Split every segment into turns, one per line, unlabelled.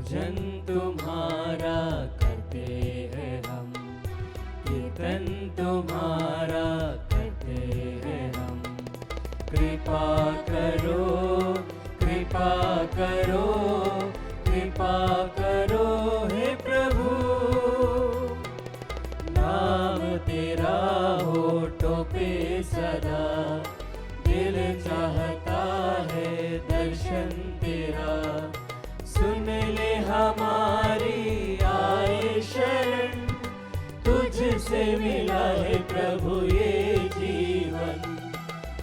पूजन तुम्हारा करते हैं हम, कीर्तन तुम्हारा करते हैं हम। कृपा करो, कृपा करो, कृपा करो हे प्रभु। नाम तेरा होठों पे सदा, दिल चाहता है दर्शन तेरा। सुन ले हमारी आए शरण, तुझसे मिला है प्रभु ये जीवन।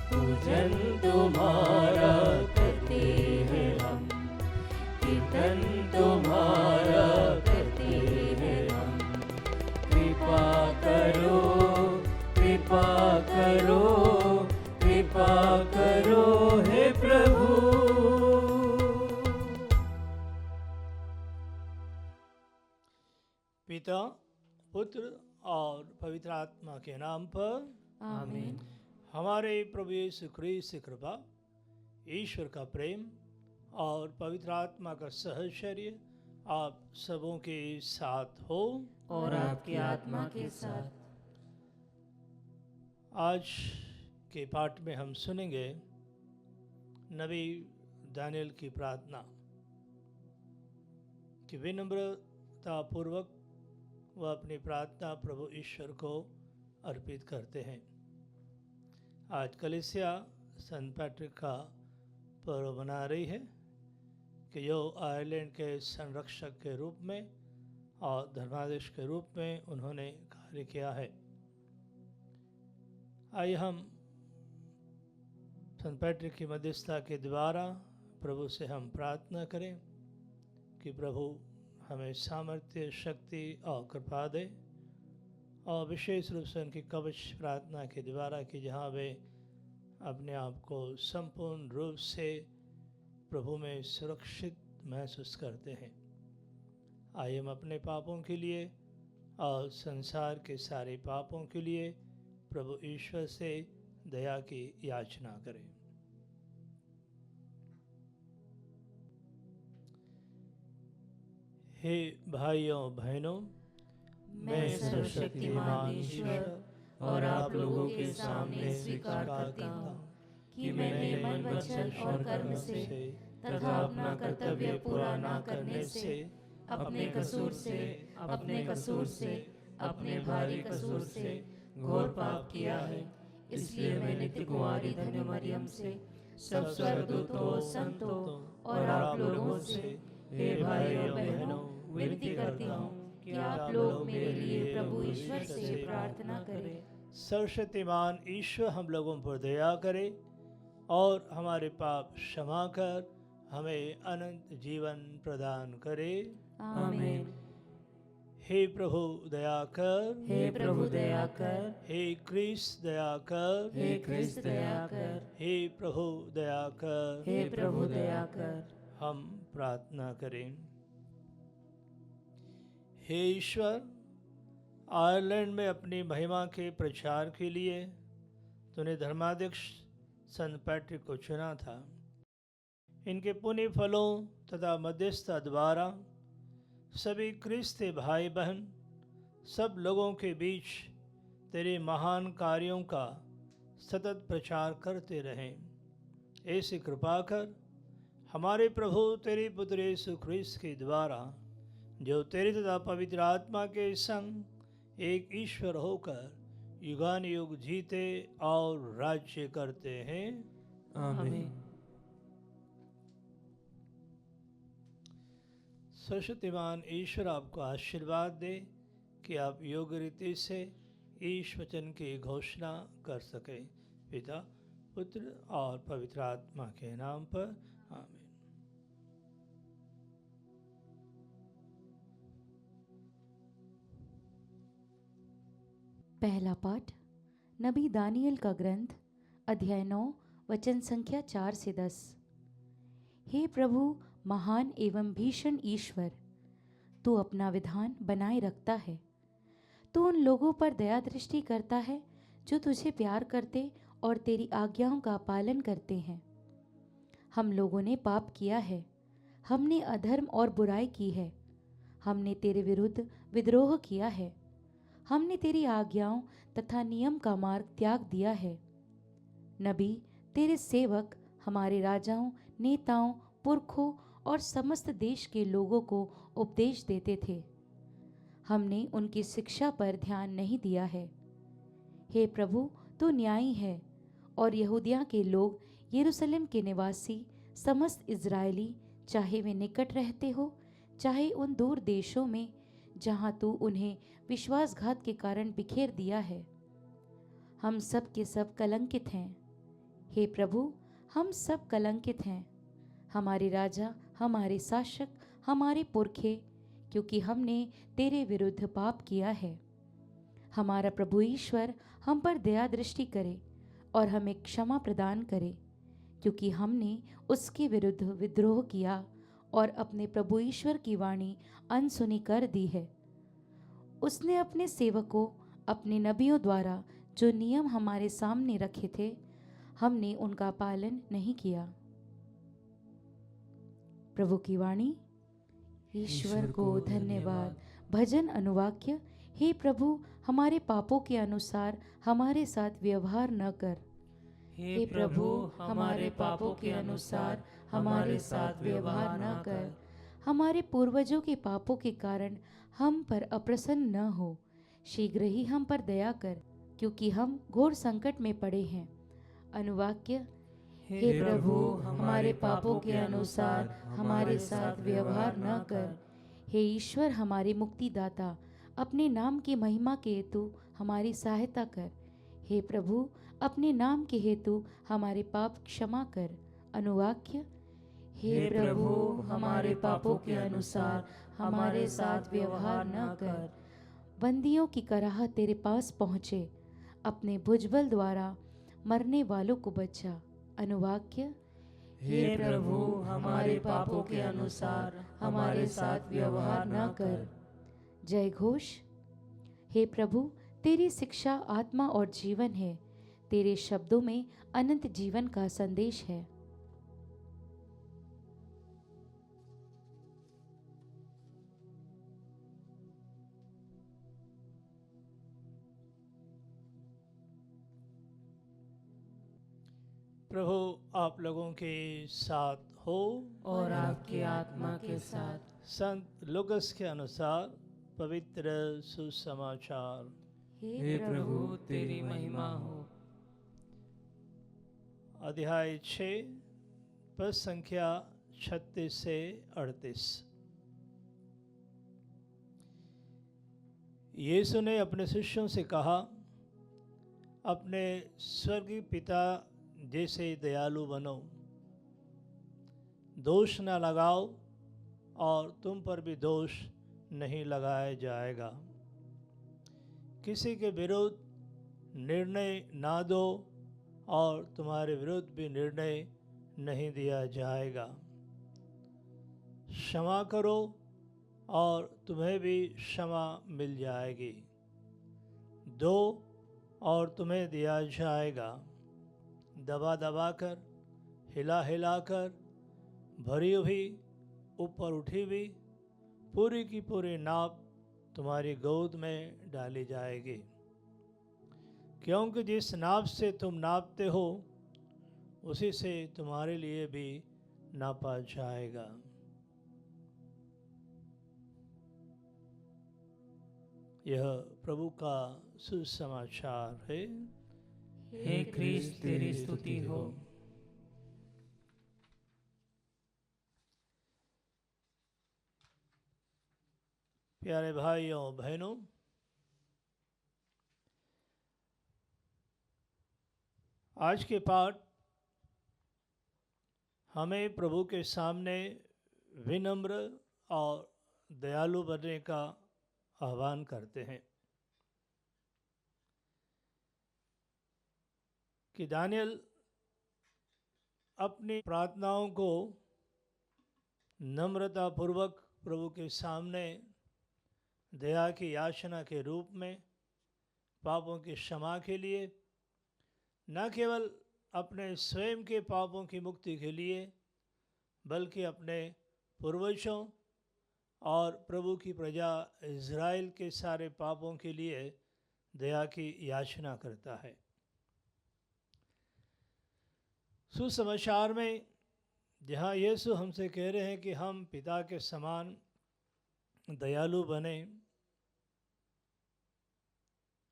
पूजन तुम्हारा करते हैं हम, कीर्तन तुम्हारा करते हैं हम। कृपा करो, कृपा करो, कृपा करो हे प्रभु।
पिता, पुत्र और पवित्र आत्मा के नाम पर
आमीन।
हमारे प्रभु यीशु ख्रीस्त की कृपा, ईश्वर का प्रेम और पवित्र आत्मा का सहचर्य आप सबों के साथ हो
और आपकी आत्मा के साथ।
आज के पाठ में हम सुनेंगे नबी दानियल की प्रार्थना कि विनम्रता पूर्वक वह अपनी प्रार्थना प्रभु ईश्वर को अर्पित करते हैं। आज कलीसिया सेंट पैट्रिक का पर्व मना रही है कि जो आयरलैंड के संरक्षक के रूप में और धर्माधीश के रूप में उन्होंने कार्य किया है। आइए हम सेंट पैट्रिक की मध्यस्थता के द्वारा प्रभु से हम प्रार्थना करें कि प्रभु हमें सामर्थ्य, शक्ति और कृपा दे, और विशेष रूप से उनकी कवच प्रार्थना के द्वारा कि जहाँ वे अपने आप को संपूर्ण रूप से प्रभु में सुरक्षित महसूस करते हैं। आइए हम अपने पापों के लिए और संसार के सारे पापों के लिए प्रभु ईश्वर से दया की याचना करें। हे भाइयों बहनों,
मैं सर्वशक्तिमान ईश्वर और आप लोगों के सामने स्वीकार करता हूँ कि मैंने मन, वचन और कर्म से तथा अपना कर्तव्य पूरा न करने से, अपने कसूर से, अपने भारी कसूर से घोर पाप किया है। इसलिए मैं नित्य कुंवारी धन्य मरियम से, सब स्वर्गदूतों, संतों और आप लोगों से, हे भाइयों बहनों, विनती करती हूँ कि आप लोग मेरे लिए प्रभु ईश्वर से प्रार्थना करें।
सर्वशक्तिमान ईश्वर हम लोगों पर दया करे और हमारे पाप क्षमा कर हमें अनंत जीवन प्रदान करे।
आमीन।
हे प्रभु दया कर,
हे प्रभु दया कर,
हे क्रिस्त दया कर,
हे क्रिस्त दया कर,
हे प्रभु दया कर।
हे प्रभु दया कर।
हम प्रार्थना करें। हे ईश्वर, आयरलैंड में अपनी महिमा के प्रचार के लिए तूने धर्माध्यक्ष संत पैट्रिक को चुना था। इनके पुण्य फलों तथा मध्यस्थता द्वारा सभी क्रिस्ती भाई बहन सब लोगों के बीच तेरे महान कार्यों का सतत प्रचार करते रहें। ऐसी कृपा कर हमारे प्रभु तेरे पुत्र यीशु ख्रीस्त के द्वारा, जो तेरे तथा पवित्र आत्मा के संग एक ईश्वर होकर युगानुयुग जीते और राज्य करते हैं।
आमीन।
सर्वशक्तिमान ईश्वर आपको आशीर्वाद दे कि आप योग्य रीति से ईश वचन की घोषणा कर सके। पिता, पुत्र और पवित्र आत्मा के नाम पर आमीन।
पहला पाठ नबी दानियल का ग्रंथ, अध्याय 9, वचन संख्या 4 से 10। हे प्रभु महान एवं भीषण ईश्वर, तू अपना विधान बनाए रखता है। तू उन लोगों पर दया दृष्टि करता है जो तुझे प्यार करते और तेरी आज्ञाओं का पालन करते हैं। हम लोगों ने पाप किया है, हमने अधर्म और बुराई की है, हमने तेरे विरुद्ध विद्रोह किया है, हमने तेरी आज्ञाओं तथा नियम का मार्ग त्याग दिया है। नबी तेरे सेवक हमारे राजाओं, नेताओं, पुरखों और समस्त देश के लोगों को उपदेश देते थे। हमने उनकी शिक्षा पर ध्यान नहीं दिया है। हे प्रभु, तू न्यायी है और यहूदिया के लोग, यरूशलेम के निवासी, समस्त इज़राइली, चाहे वे निकट रहते हो चाहे उन दूर देशों में जहाँ तू उन्हें विश्वासघात के कारण बिखेर दिया है, हम सब के सब कलंकित हैं। हे प्रभु, हम सब कलंकित हैं, हमारे राजा, हमारे शासक, हमारे पुरखे, क्योंकि हमने तेरे विरुद्ध पाप किया है। हमारा प्रभु ईश्वर हम पर दया दृष्टि करे और हमें क्षमा प्रदान करे, क्योंकि हमने उसके विरुद्ध विद्रोह किया और अपने प्रभु ईश्वर की वाणी अनसुनी कर दी है। उसने अपने सेवकों, अपने नबियों द्वारा जो नियम हमारे सामने रखे थे, हमने उनका पालन नहीं किया। प्रभु की वाणी। ईश्वर को धन्यवाद। भजन अनुवाक्य। हे प्रभु, हमारे पापों के अनुसार हमारे साथ व्यवहार न कर।
हे प्रभु, हमारे पापों के अनुसार हमारे साथ व्यवहार न कर।
हमारे पूर्वजों के पापों के कारण हम पर अप्रसन्न न हो। शीघ्र ही हम पर दया कर, क्योंकि हम घोर संकट में पड़े हैं। अनुवाक्य।
हे प्रभु, हमारे पापों के अनुसार हमारे साथ व्यवहार न कर।
हे ईश्वर हमारे मुक्तिदाता, अपने नाम की महिमा के हेतु हमारी सहायता कर। हे प्रभु, अपने नाम के हेतु हमारे पाप क्षमा कर। अनुवाक्य।
हे प्रभु, हमारे पापों के अनुसार हमारे साथ व्यवहार न कर।
बंदियों की कराह तेरे पास पहुँचे, अपने भुजबल द्वारा मरने वालों को बचा। अनुवाक्य।
हे प्रभु, हमारे पापों के अनुसार हमारे साथ व्यवहार न कर।
जय घोष। हे प्रभु, तेरी शिक्षा आत्मा और जीवन है, तेरे शब्दों में अनंत जीवन का संदेश है।
प्रभु आप लोगों के साथ हो
और आपकी आत्मा के साथ।
संत लूकस के अनुसार पवित्र सुसमाचार।
हे प्रभु, तेरी महिमा हो।
अध्याय 6 पद संख्या 36 से 38। यीशु ने अपने शिष्यों से कहा, अपने स्वर्गीय पिता जैसे दयालु बनो, दोष न लगाओ और तुम पर भी दोष नहीं लगाया जाएगा। किसी के विरुद्ध निर्णय ना दो और तुम्हारे विरुद्ध भी निर्णय नहीं दिया जाएगा। क्षमा करो और तुम्हें भी क्षमा मिल जाएगी। दो और तुम्हें दिया जाएगा। दबा दबा कर, हिला हिला कर, भरी हुई, ऊपर उठी हुई, पूरी की पूरी नाप तुम्हारी गोद में डाली जाएगी। क्योंकि जिस नाप से तुम नापते हो, उसी से तुम्हारे लिए भी नापा जाएगा। यह प्रभु का सुसमाचार है।
हे क्रिस्त, तेरी स्तुति हो।
प्यारे भाइयों बहनों, आज के पाठ हमें प्रभु के सामने विनम्र और दयालु बनने का आह्वान करते हैं कि दानियल अपनी प्रार्थनाओं को नम्रतापूर्वक प्रभु के सामने दया की याचना के रूप में पापों की क्षमा के लिए, न केवल अपने स्वयं के पापों की मुक्ति के लिए, बल्कि अपने पूर्वजों और प्रभु की प्रजा इज़राइल के सारे पापों के लिए दया की याचना करता है। सुसमाचार में जहाँ यीशु हमसे कह रहे हैं कि हम पिता के समान दयालु बने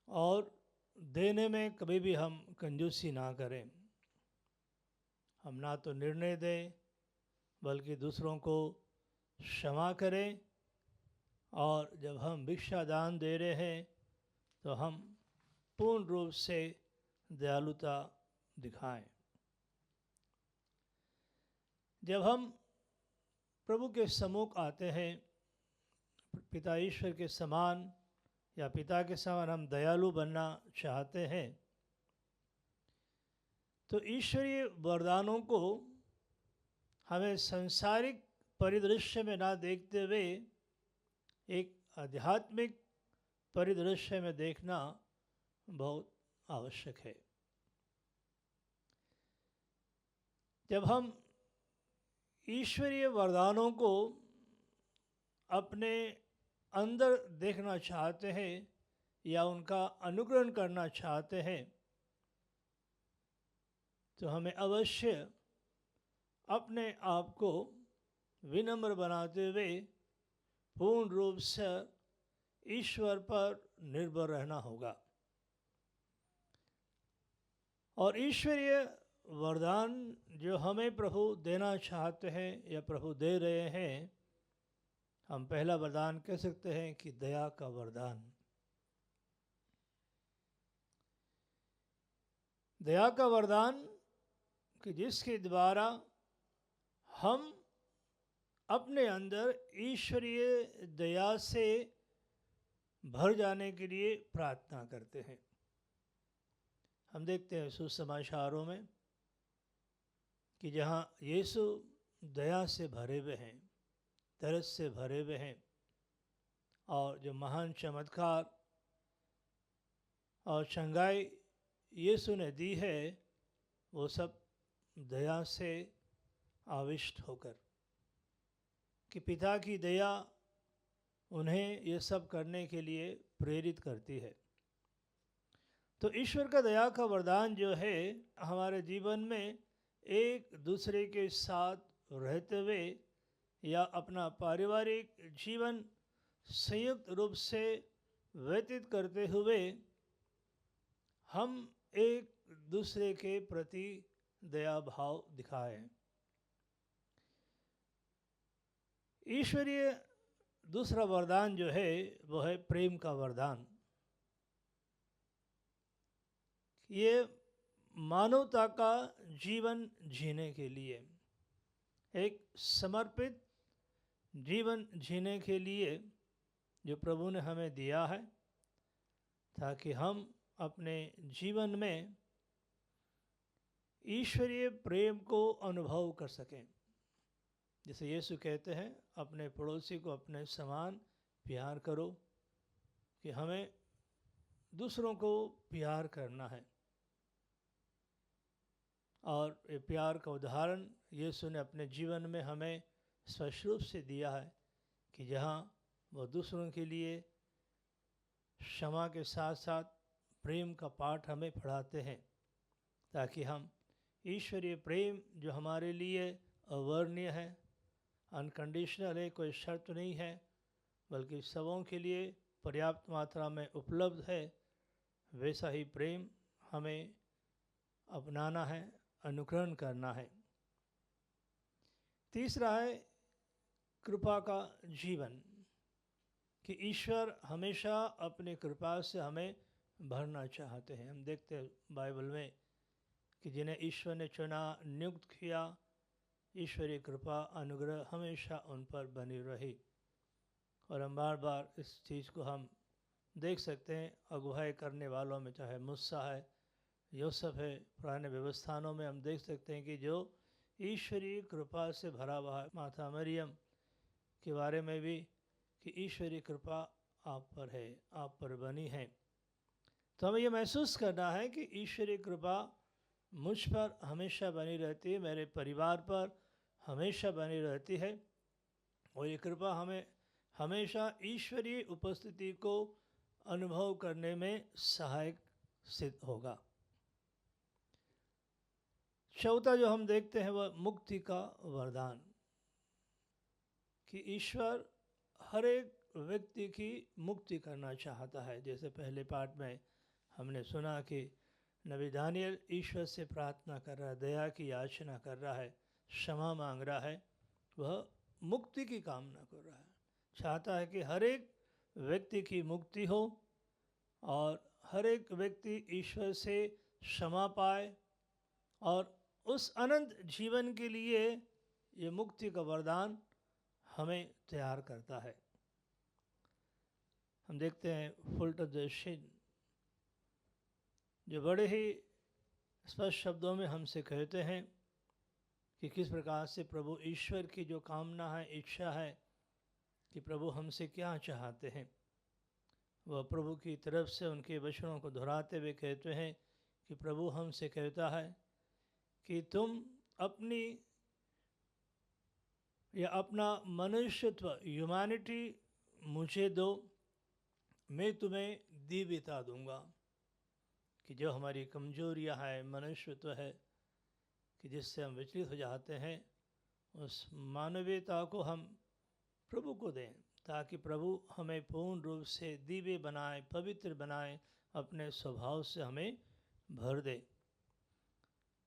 और देने में कभी भी हम कंजूसी ना करें, हम ना तो निर्णय दें बल्कि दूसरों को क्षमा करें, और जब हम भिक्षा दान दे रहे हैं तो हम पूर्ण रूप से दयालुता दिखाएं। जब हम प्रभु के सम्मुख आते हैं, पिता ईश्वर के समान या पिता के समान हम दयालु बनना चाहते हैं, तो ईश्वरीय वरदानों को हमें सांसारिक परिदृश्य में ना देखते हुए एक आध्यात्मिक परिदृश्य में देखना बहुत आवश्यक है। जब हम ईश्वरीय वरदानों को अपने अंदर देखना चाहते हैं या उनका अनुकरण करना चाहते हैं, तो हमें अवश्य अपने आप को विनम्र बनाते हुए पूर्ण रूप से ईश्वर पर निर्भर रहना होगा। और ईश्वरीय वरदान जो हमें प्रभु देना चाहते हैं या प्रभु दे रहे हैं, हम पहला वरदान कह सकते हैं कि दया का वरदान। दया का वरदान कि जिसके द्वारा हम अपने अंदर ईश्वरीय दया से भर जाने के लिए प्रार्थना करते हैं। हम देखते हैं सुसमाचारों में कि जहाँ यीशु दया से भरे हुए हैं, तरस से भरे हुए हैं, और जो महान चमत्कार और चंगाई यीशु ने दी है वो सब दया से आविष्ट होकर, कि पिता की दया उन्हें ये सब करने के लिए प्रेरित करती है। तो ईश्वर का दया का वरदान जो है हमारे जीवन में एक दूसरे के साथ रहते हुए या अपना पारिवारिक जीवन संयुक्त रूप से व्यतीत करते हुए हम एक दूसरे के प्रति दया भाव दिखाएं। ईश्वरीय दूसरा वरदान जो है वो है प्रेम का वरदान। ये मानवता का जीवन जीने के लिए, एक समर्पित जीवन जीने के लिए जो प्रभु ने हमें दिया है, ताकि हम अपने जीवन में ईश्वरीय प्रेम को अनुभव कर सकें। जैसे यीशु कहते हैं, अपने पड़ोसी को अपने समान प्यार करो, कि हमें दूसरों को प्यार करना है। और ये प्यार का उदाहरण यीशु ने अपने जीवन में हमें स्पष्ट रूप से दिया है, कि जहाँ वो दूसरों के लिए क्षमा के साथ साथ प्रेम का पाठ हमें पढ़ाते हैं, ताकि हम ईश्वरीय प्रेम जो हमारे लिए अवर्णनीय है, अनकंडीशनल है, कोई शर्त नहीं है, बल्कि सबों के लिए पर्याप्त मात्रा में उपलब्ध है, वैसा ही प्रेम हमें अपनाना है, अनुकरण करना है। तीसरा है कृपा का जीवन, कि ईश्वर हमेशा अपनी कृपा से हमें भरना चाहते हैं। हम देखते हैं बाइबल में कि जिन्हें ईश्वर ने चुना, नियुक्त किया, ईश्वरीय कृपा अनुग्रह हमेशा उन पर बनी रही। और हम बार बार इस चीज़ को हम देख सकते हैं अगुवाई करने वालों में, चाहे मूसा है, यूसुफ है, पुराने व्यवस्थानों में हम देख सकते हैं कि जो ईश्वरीय कृपा से भरा हुआ, माता मरियम के बारे में भी कि ईश्वरीय कृपा आप पर है, आप पर बनी है। तो हमें ये महसूस करना है कि ईश्वरीय कृपा मुझ पर हमेशा बनी रहती है, मेरे परिवार पर हमेशा बनी रहती है, और ये कृपा हमें हमेशा ईश्वरीय उपस्थिति को अनुभव करने में सहायक सिद्ध होगा। चौथा जो हम देखते हैं वह मुक्ति का वरदान, कि ईश्वर हर एक व्यक्ति की मुक्ति करना चाहता है। जैसे पहले पाठ में हमने सुना कि नबी दानियल ईश्वर से प्रार्थना कर रहा है, दया की याचना कर रहा है, क्षमा मांग रहा है, वह मुक्ति की कामना कर रहा है, चाहता है कि हर एक व्यक्ति की मुक्ति हो और हर एक व्यक्ति ईश्वर से क्षमा पाए और उस अनंत जीवन के लिए ये मुक्ति का वरदान हमें तैयार करता है। हम देखते हैं फुल्टन शिन जो बड़े ही स्पष्ट शब्दों में हमसे कहते हैं कि किस प्रकार से प्रभु ईश्वर की जो कामना है, इच्छा है कि प्रभु हमसे क्या चाहते हैं, वह प्रभु की तरफ से उनके वचनों को दोहराते हुए कहते हैं कि प्रभु हमसे कहता है कि तुम अपनी या अपना मनुष्यत्व, ह्यूमैनिटी मुझे दो, मैं तुम्हें दिव्यता दूंगा। कि जो हमारी कमजोरियां है, मनुष्यत्व है, कि जिससे हम विचलित हो जाते हैं, उस मानवीयता को हम प्रभु को दें, ताकि प्रभु हमें पूर्ण रूप से दिव्य बनाए, पवित्र बनाए, अपने स्वभाव से हमें भर दे।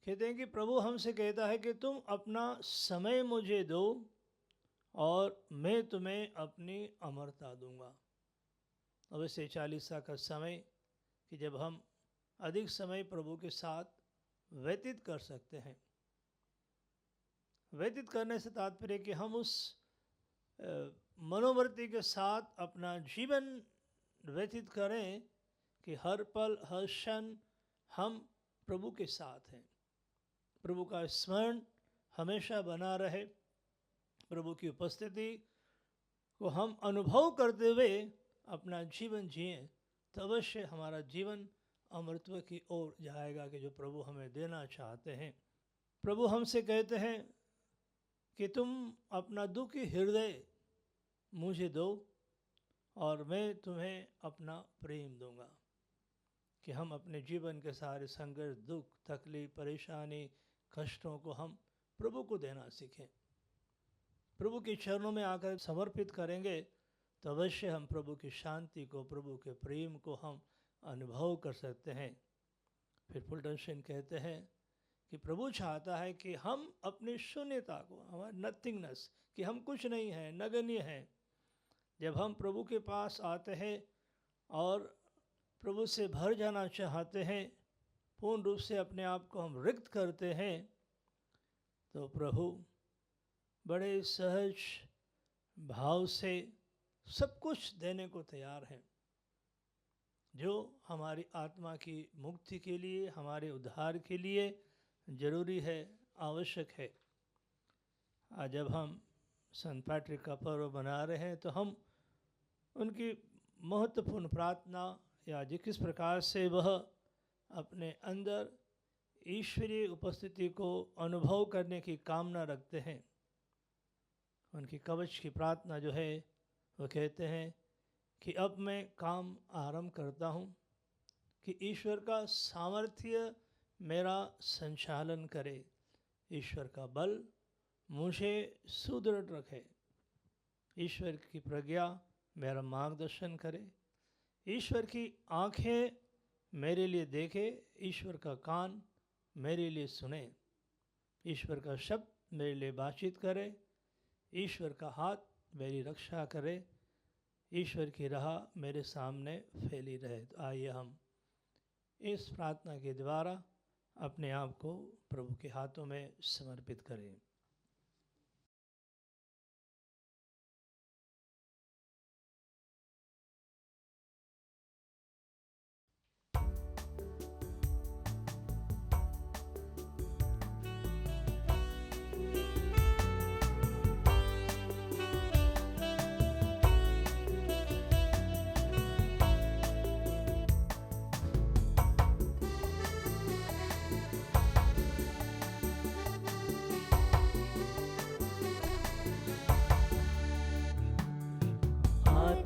कहते हैं कि प्रभु हमसे कहता है कि तुम अपना समय मुझे दो और मैं तुम्हें अपनी अमरता दूंगा। अवश्य 40 का समय कि जब हम अधिक समय प्रभु के साथ व्यतीत कर सकते हैं। व्यतीत करने से तात्पर्य कि हम उस मनोवृत्ति के साथ अपना जीवन व्यतीत करें कि हर पल हर क्षण हम प्रभु के साथ हैं, प्रभु का स्मरण हमेशा बना रहे, प्रभु की उपस्थिति को हम अनुभव करते हुए अपना जीवन जिएं, तो अवश्य हमारा जीवन अमरत्व की ओर जाएगा कि जो प्रभु हमें देना चाहते हैं। प्रभु हमसे कहते हैं कि तुम अपना दुखी हृदय मुझे दो और मैं तुम्हें अपना प्रेम दूंगा। कि हम अपने जीवन के सारे संघर्ष, दुख, तकलीफ, परेशानी, कष्टों को हम प्रभु को देना सीखें। प्रभु के चरणों में आकर समर्पित करेंगे तो अवश्य हम प्रभु की शांति को, प्रभु के प्रेम को हम अनुभव कर सकते हैं। फिर फुल्टन शिन कहते हैं कि प्रभु चाहता है कि हम अपनी शून्यता को, हमारे नथिंगनेस, कि हम कुछ नहीं हैं, नगण्य हैं, जब हम प्रभु के पास आते हैं और प्रभु से भर जाना चाहते हैं, पूर्ण रूप से अपने आप को हम रिक्त करते हैं, तो प्रभु बड़े सहज भाव से सब कुछ देने को तैयार हैं, जो हमारी आत्मा की मुक्ति के लिए, हमारे उद्धार के लिए जरूरी है, आवश्यक है। आज जब हम संत पैट्रिक का पर्व मना रहे हैं तो हम उनकी महत्वपूर्ण प्रार्थना या किस प्रकार से वह अपने अंदर ईश्वरीय उपस्थिति को अनुभव करने की कामना रखते हैं। उनकी कवच की प्रार्थना जो है वो कहते हैं कि अब मैं काम आरंभ करता हूँ, कि ईश्वर का सामर्थ्य मेरा संचालन करे, ईश्वर का बल मुझे सुदृढ़ रखे, ईश्वर की प्रज्ञा मेरा मार्गदर्शन करे, ईश्वर की आँखें मेरे लिए देखे, ईश्वर का कान मेरे लिए सुने, ईश्वर का शब्द मेरे लिए बातचीत करे, ईश्वर का हाथ मेरी रक्षा करे, ईश्वर की राह मेरे सामने फैली रहे। तो आइए हम इस प्रार्थना के द्वारा अपने आप को प्रभु के हाथों में समर्पित करें।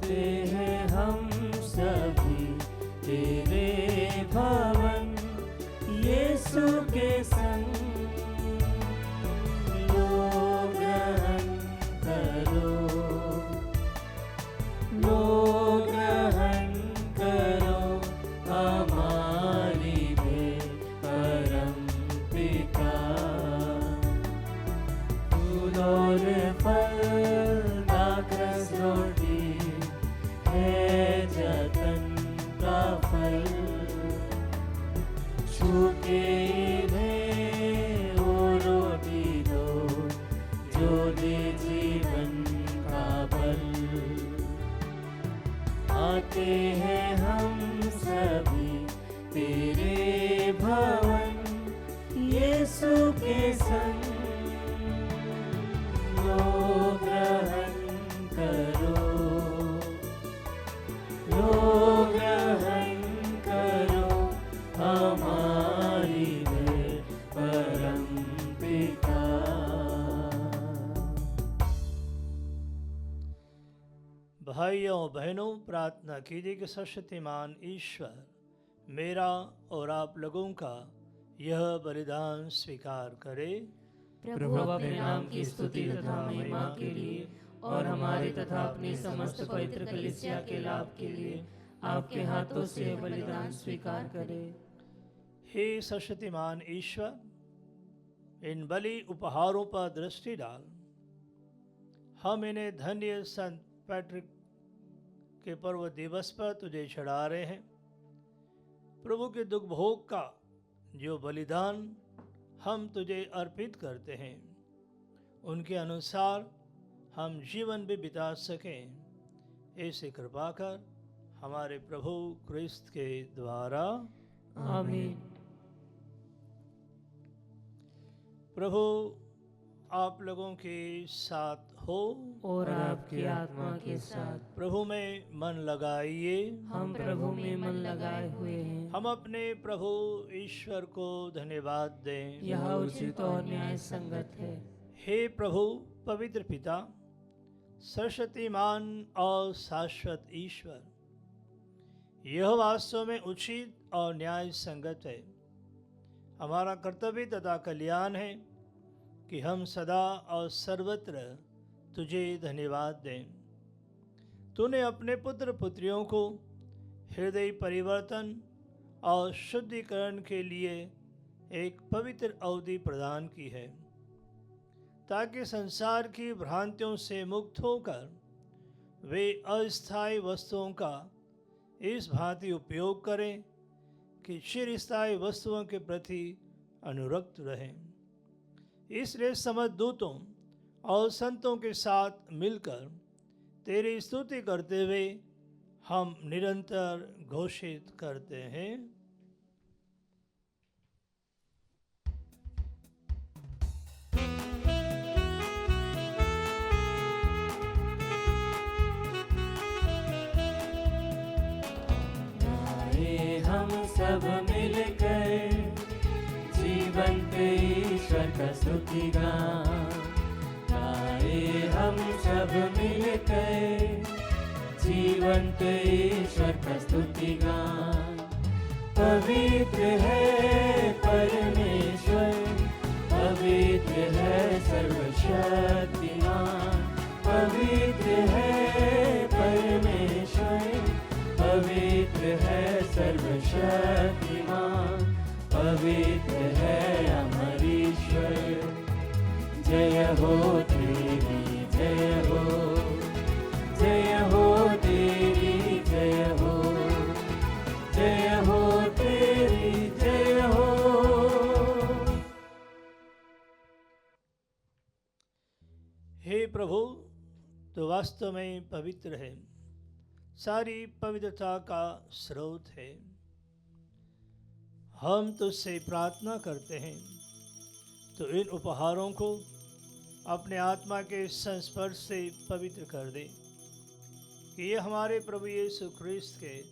आते हैं हम सभी तेरे भवन, यीशु के संग। लो ग्रहण करो, लो ग्रहण करो हमारी भेंट परम पिता। दूध और फल दाखरस रोटी है जतन का फल, छूके इन्हें वो रोटी दो जो दे जीवन का बल। आते हैं हम सभी तेरे भवन, यीशु के संग। लो ग्रहण करो, लो ग्रहण करो हमारी भेंट परम पिता।
भाइयों बहनों, प्रार्थना कीजिए कि सर्वशक्तिमान ईश्वर मेरा और आप लोगों का यह बलिदान स्वीकार करे।
प्रभु अपने नाम की स्तुति तथा महिमा के लिए और हमारे तथा अपने समस्त पवित्र कलीसिया के लाभ के लिए आपके हाथों से बलिदान स्वीकार करे।
हे सर्वशक्तिमान ईश्वर, इन बलि उपहारों पर दृष्टि डाल। हम इन्हें धन्य संत पैट्रिक के पर्व दिवस पर तुझे चढ़ा रहे हैं। प्रभु के दुख भोग का जो बलिदान हम तुझे अर्पित करते हैं, उनके अनुसार हम जीवन भी बिता सकें, ऐसी कृपा कर हमारे प्रभु क्रिस्त के द्वारा।
आमीन।
प्रभु आप लोगों के साथ हो
और आपकी आत्मा के साथ।
प्रभु में मन लगाइए।
हम प्रभु में मन लगाए हुए हैं।
हम अपने प्रभु ईश्वर को धन्यवाद दें।
यह उचित और न्याय संगत है।
हे प्रभु पवित्र पिता, सर्वशक्तिमान और शाश्वत ईश्वर, यह वास्तव में उचित और न्याय संगत है। हमारा कर्तव्य तथा कल्याण है कि हम सदा और सर्वत्र तुझे धन्यवाद दें। तूने अपने पुत्र पुत्रियों को हृदय परिवर्तन और शुद्धिकरण के लिए एक पवित्र अवधि प्रदान की है, ताकि संसार की भ्रांतियों से मुक्त होकर वे अस्थायी वस्तुओं का इस भांति उपयोग करें कि चिरस्थायी वस्तुओं के प्रति अनुरक्त रहें। इसलिए समस्त दूतों और संतों के साथ मिलकर तेरी स्तुति करते हुए हम निरंतर घोषित करते हैं।
हम सब मिलकर जीवंत ईश्वर का स्तुति गान गाए। हम सब मिलकर जीवंत ईश्वर का स्तुति गान। पवित्र है परमेश्वर, पवित्र है सर्वशक्तिमान। पवित्र है परमेश्वर, पवित्र है सर्वशक्तिमान। पवित्र है अमर ईश्वर। जय हो तेरी जय हो, जय हो तेरी जय हो, जय हो तेरी जय हो।
हे प्रभु, तो वास्तव में पवित्र है, सारी पवित्रता का स्रोत है। हम तुझसे प्रार्थना करते हैं तो इन उपहारों को अपने आत्मा के संस्पर्श से पवित्र कर दे, कि ये हमारे प्रभु यीशु ख्रीस्त के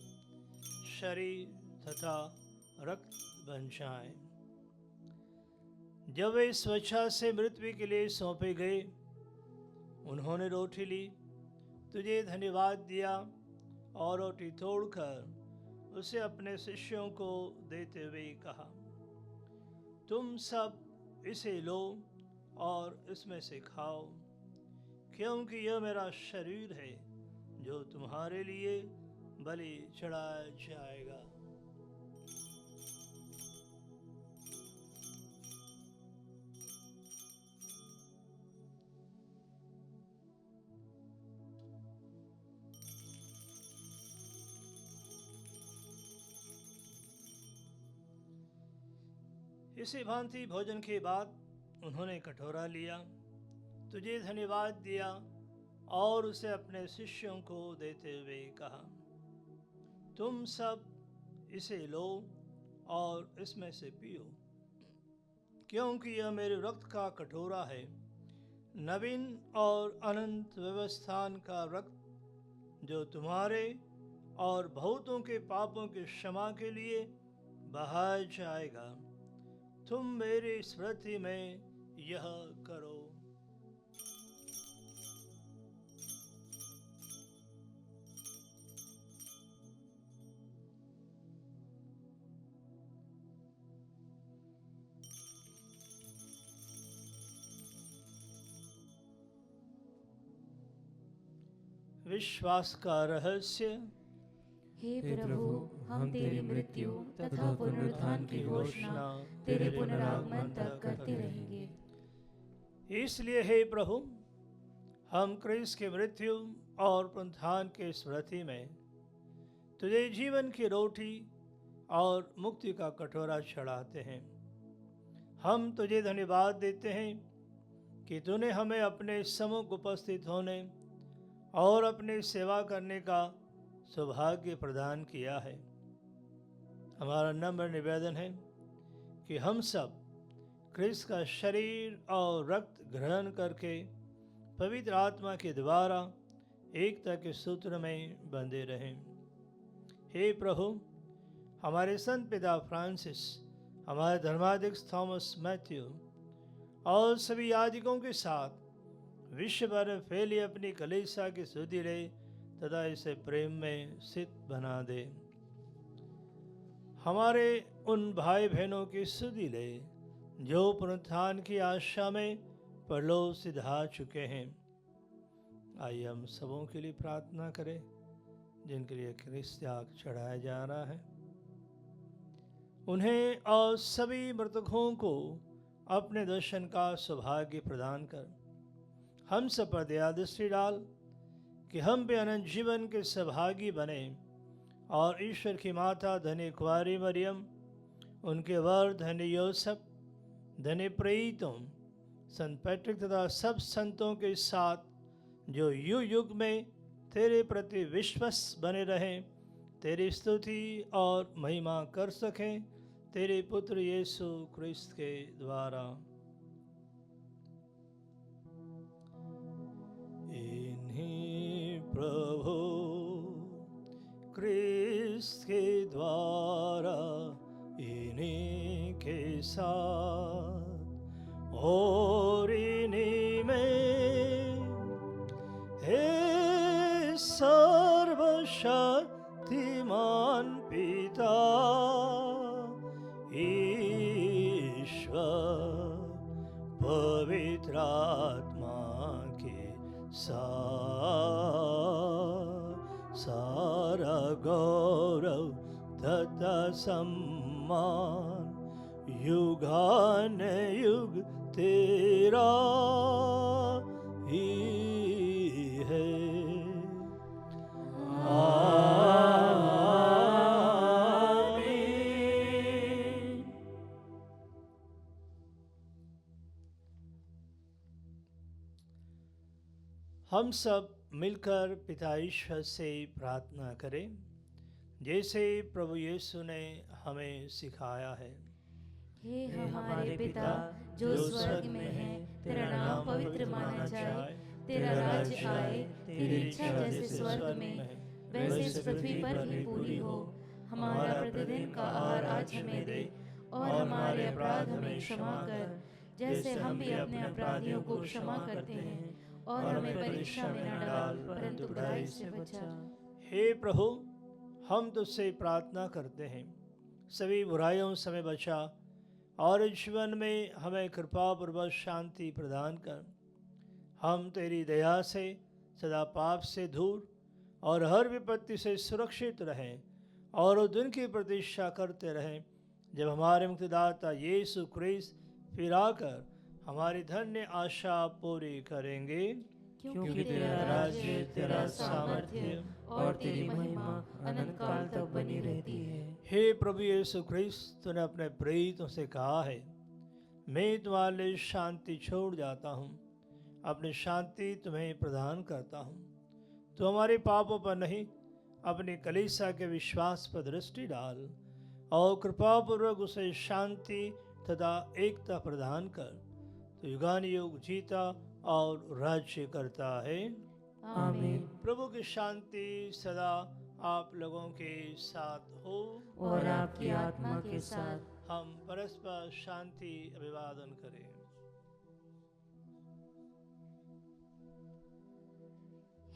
शरीर तथा रक्त बन जाएं। जब वे स्वेच्छा से मृत्यु के लिए सौंपे गए, उन्होंने रोटी ली, तुझे धन्यवाद दिया और रोटी तोड़कर उसे अपने शिष्यों को देते हुए कहा, तुम सब इसे लो और इसमें से खाओ, क्योंकि यह मेरा शरीर है जो तुम्हारे लिए बलि चढ़ाया जाएगा। इसी भांति भोजन के बाद उन्होंने कटोरा लिया, तुझे धन्यवाद दिया और उसे अपने शिष्यों को देते हुए कहा, तुम सब इसे लो और इसमें से पियो, क्योंकि यह मेरे रक्त का कटोरा है, नवीन और अनंत व्यवस्थान का रक्त, जो तुम्हारे और बहुतों के पापों की क्षमा के लिए बहाया जाएगा। तुम मेरी स्मृति में यह करो। विश्वास का रहस्य।
हे प्रभु, हम तेरी मृत्यु तथा पुनरुत्थान की घोषणा तेरे पुनरागमन तक करते रहेंगे।
इसलिए हे प्रभु, हम क्रिस्त की मृत्यु और पुनरुत्थान के स्मृति में तुझे जीवन की रोटी और मुक्ति का कटोरा चढ़ाते हैं। हम तुझे धन्यवाद देते हैं कि तूने हमें अपने सम्मुख उपस्थित होने और अपनी सेवा करने का सौभाग्य प्रदान किया है। हमारा नम्र निवेदन है कि हम सब क्रिस्त का शरीर और रक्त ग्रहण करके पवित्र आत्मा के द्वारा एकता के सूत्र में बंधे रहें। हे प्रभु, हमारे संत पिता फ्रांसिस, हमारे धर्माध्यक्ष थॉमस मैथ्यू और सभी याजकों के साथ विश्व भर में फैली अपनी कलीसिया की सुधि ले तथा इसे प्रेम में स्थित बना दे। हमारे उन भाई बहनों की सुधि ले जो पुनरुत्थान की आशा में परलोक सिधा चुके हैं। आइए हम सबों के लिए प्रार्थना करें जिनके लिए क्रिस्त त्याग चढ़ाया जा रहा है। उन्हें और सभी मृतकों को अपने दर्शन का सौभाग्य प्रदान कर हम सब पर दया दृष्टि डाल कि हम भी अनंत जीवन के सहभागी बने और ईश्वर की माता धन्य कुंवारी मरियम, उनके वर धन्य योसेफ, धन्य प्रेरितों, संत पैट्रिक तथा सब संतों के साथ जो युग युग में तेरे प्रति विश्वास बने रहें, तेरी स्तुति और महिमा कर सकें, तेरे पुत्र यीशु क्रिस्त के द्वारा। इन्हीं प्रभु क्रिस्त के द्वारा, इन्हीं के साथ और इन्हीं में हे सर्वशक्तिमान पिता ईश्वर पवित्र आत्मा के सारा गौरव तथा सम्मान युगान युग तेरा ही है। आमीन। हम सब मिलकर पिता ईश्वर से प्रार्थना करें जैसे प्रभु यीशु ने हमें सिखाया है।
हे हमारे पिता जो स्वर्ग में है, तेरा नाम पवित्र माना जाए, तेरा राज्य आए, तेरी इच्छा जैसे स्वर्ग में वैसे इस पृथ्वी पर भी पूरी हो। हमारा प्रतिदिन का आहार आज हमें दे और हमारे अपराध हमें क्षमा कर, जैसे हम भी अपने अपराधियों को क्षमा करते हैं,
और हमें परीक्षा में न डाल, परंतु बुराई से बचा।
हे प्रभु, हम तुझसे प्रार्थना करते हैं, सभी बुराइयों से हमें बचा और जीवन में हमें कृपा पूर्वक शांति प्रदान कर। हम तेरी दया से सदा पाप से दूर और हर विपत्ति से सुरक्षित रहें और उस दिन की प्रतीक्षा करते रहें जब हमारे मुक्तिदाता यीशु क्रिस्त फिर आकर हमारी धन्य आशा पूरी करेंगे।
क्योंकि तेरा राज्य, तेरा सामर्थ्य और तेरी महिमा अनंत काल तक बनी रहती है।
हे प्रभु यीशु क्रिस्त, तूने अपने प्रेरितों से कहा है, मैं तुम्हारे लिए शांति छोड़ जाता हूँ, अपनी शांति तुम्हें प्रदान करता हूँ। तो हमारे पापों पर नहीं, अपनी कलीसिया के विश्वास पर दृष्टि डाल और कृपापूर्वक उसे शांति तथा एकता प्रदान कर। तो युगानुयुग जीता और राज्य करता है।
आमीन।
प्रभु की शांति सदा आप लोगों के साथ हो
और आपकी आत्मा के साथ।
हम परस्पर शांति अभिवादन करें।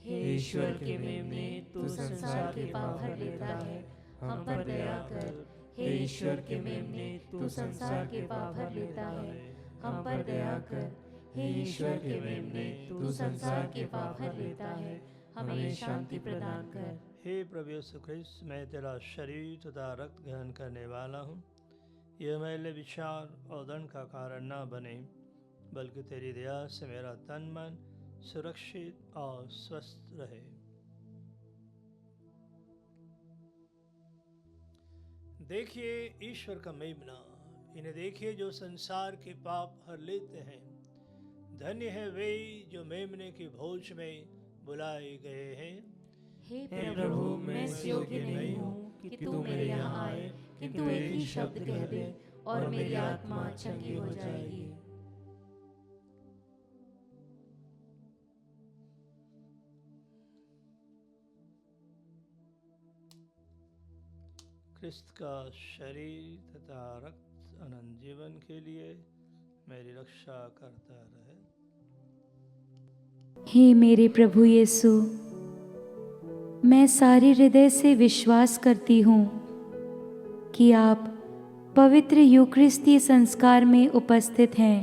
हे ईश्वर के मेमने, तू संसार के पाप हर लेता है, हम पर दया कर। हे ईश्वर के मेमने, तू संसार के पाप हर लेता है, हम पर दया कर। हे ईश्वर के मेमने, तू संसार के पाप हर लेता है, हमें शांति प्रदान कर।
हे प्रभु यीशु क्रिस्त, मैं तेरा शरीर तथा रक्त ग्रहण करने वाला हूँ। यह मेरे विचार और दंड का कारण न बने, बल्कि तेरी दया से मेरा तन मन सुरक्षित और स्वस्थ रहे। देखिए ईश्वर का मेमना, इन्हें देखिए जो संसार के पाप हर लेते हैं। धन्य है वे जो मेमने की भोज में बुलाए गए हैं।
हे प्रभु, मैं इस योग्य नहीं हूँ कि तू मेरे यहाँ आए, किंतु एक ही शब्द कह दे और मेरी आत्मा चंगी हो जाएगी।
क्रिस्त का शरीर तथा रक्त अनंत जीवन के लिए मेरी रक्षा करता रहे।
हे मेरे प्रभु यीशु, मैं सारे हृदय से विश्वास करती हूँ कि आप पवित्र यूकरिस्ती संस्कार में उपस्थित हैं।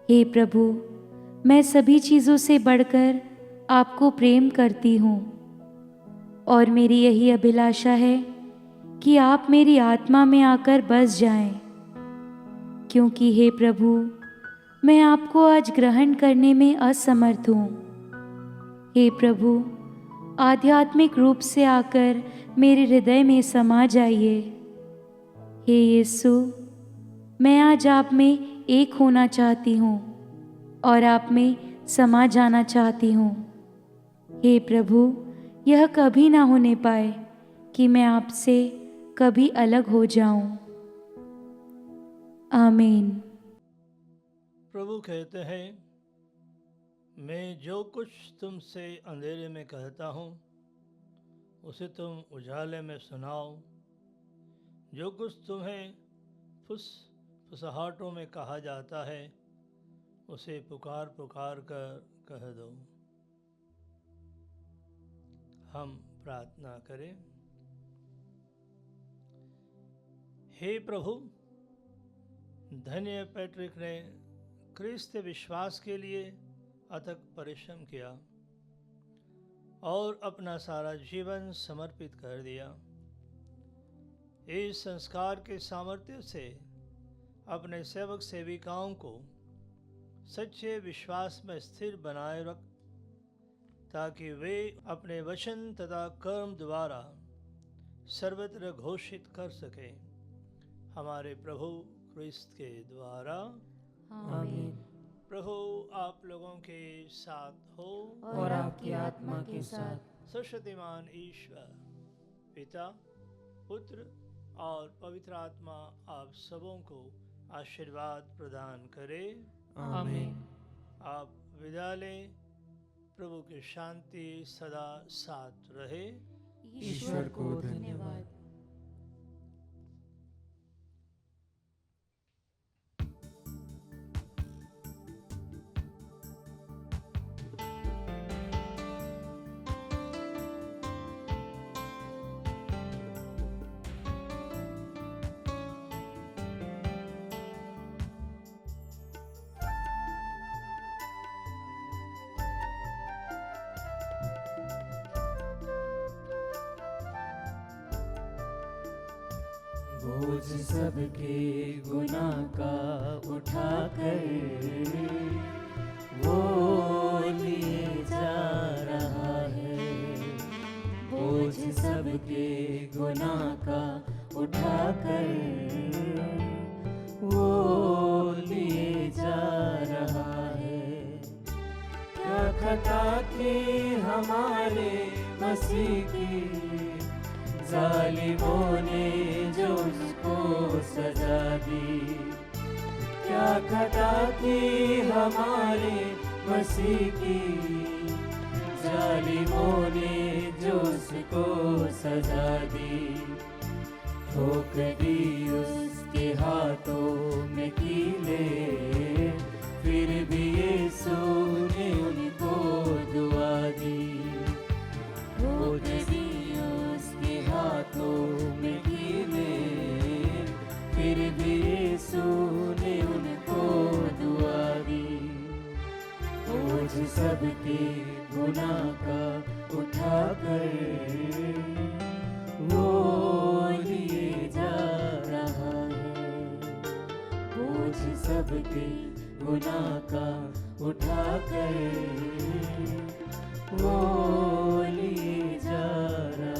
हे प्रभु, मैं सभी चीज़ों से बढ़कर आपको प्रेम करती हूँ और मेरी यही अभिलाषा है कि आप मेरी आत्मा में आकर बस जाएं, क्योंकि हे प्रभु, मैं आपको आज ग्रहण करने में असमर्थ हूँ। हे प्रभु, आध्यात्मिक रूप से आकर मेरे हृदय में समा जाइए। हे यीशु, मैं आज आप में एक होना चाहती हूँ और आप में समा जाना चाहती हूँ। हे प्रभु, यह कभी ना होने पाए कि मैं आपसे कभी अलग हो जाऊं। आमीन।
प्रभु कहते हैं, मैं जो कुछ तुमसे अंधेरे में कहता हूँ उसे तुम उजाले में सुनाओ। जो कुछ तुम्हें फुसफुसाहटों में कहा जाता है उसे पुकार पुकार कर कह दो। हम प्रार्थना करें। हे प्रभु, धन्य पैट्रिक ने क्रिस्त विश्वास के लिए अथक परिश्रम किया और अपना सारा जीवन समर्पित कर दिया। इस संस्कार के सामर्थ्य से अपने सेवक सेविकाओं को सच्चे विश्वास में स्थिर बनाए रख, ताकि वे अपने वचन तथा कर्म द्वारा सर्वत्र घोषित कर सकें, हमारे प्रभु क्रिस्त के द्वारा।
आमीन।
प्रभु आप लोगों के साथ हो
और आपकी आत्मा के साथ।
सर्वशक्तिमान ईश्वर पिता, पुत्र और पवित्र आत्मा आप सबों को आशीर्वाद प्रदान करे।
आमीन।
आप विदा लें। प्रभु की शांति सदा साथ रहे।
ईश्वर को धन्यवाद। बोझ सबके गुनाह का उठाकर वो लिए जा रहा है। बोझ सबके गुनाह का उठाकर वो लिए जा रहा है। क्या खता थी हमारे मसीह की, जालिमों ने जो उसको सजा दी। क्या खता थी हमारे मसीह की, जालिमों ने जो उसको सजा दी। ठोक दी उसके हाथों में कीले, फिर भी यीशु ने उनको दुआ दी। ठोक दी उसके हाथों में कीले, फिर भी यीशु ने उनको दुआ दी। बोझ सबके गुनाह का उठाकर वो लिए जा रहा है। बोझ सबके गुनाह का उठाकर वो लिए जा रहा है।